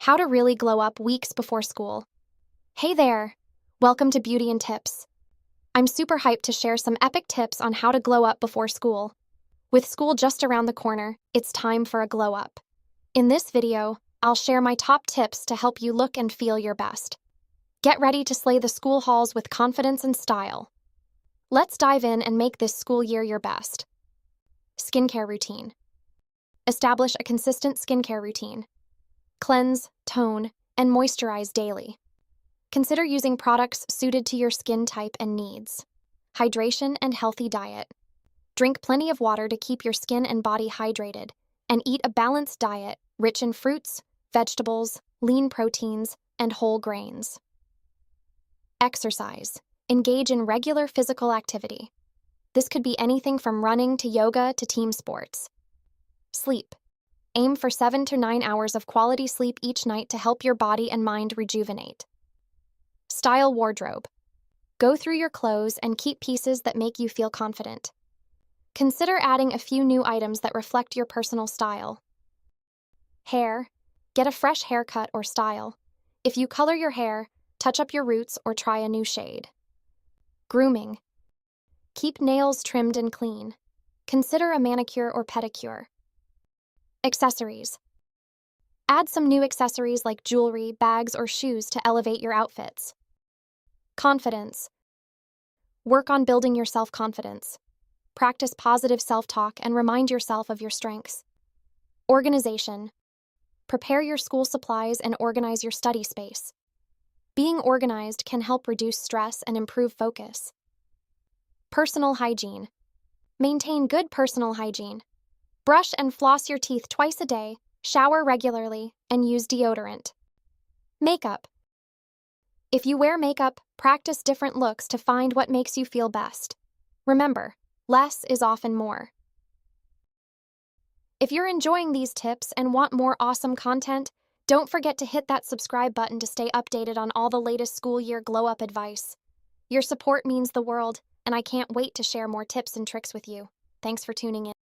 How to really glow up weeks before school. Hey there! Welcome to Beauty and Tips. I'm super hyped to share some epic tips on how to glow up before school. With school just around the corner, it's time for a glow up. In this video, I'll share my top tips to help you look and feel your best. Get ready to slay the school halls with confidence and style. Let's dive in and make this school year your best. Skincare routine. Establish a consistent skincare routine. Cleanse, tone, and moisturize daily. Consider using products suited to your skin type and needs. Hydration and healthy diet. Drink plenty of water to keep your skin and body hydrated, and eat a balanced diet rich in fruits, vegetables, lean proteins, and whole grains. Exercise. Engage in regular physical activity. This could be anything from running to yoga to team sports. Sleep. Aim for 7 to 9 hours of quality sleep each night to help your body and mind rejuvenate. Style wardrobe. Go through your clothes and keep pieces that make you feel confident. Consider adding a few new items that reflect your personal style. Hair. Get a fresh haircut or style. If you color your hair, touch up your roots or try a new shade. Grooming. Keep nails trimmed and clean. Consider a manicure or pedicure. Accessories. Add some new accessories like jewelry, bags, or shoes to elevate your outfits. Confidence. Work on building your self-confidence. Practice positive self-talk and remind yourself of your strengths. Organization. Prepare your school supplies and organize your study space. Being organized can help reduce stress and improve focus. Personal hygiene. Maintain good personal hygiene. Brush and floss your teeth twice a day, shower regularly, and use deodorant. Makeup. If you wear makeup, practice different looks to find what makes you feel best. Remember, less is often more. If you're enjoying these tips and want more awesome content, don't forget to hit that subscribe button to stay updated on all the latest school year glow up advice. Your support means the world, and I can't wait to share more tips and tricks with you. Thanks for tuning in.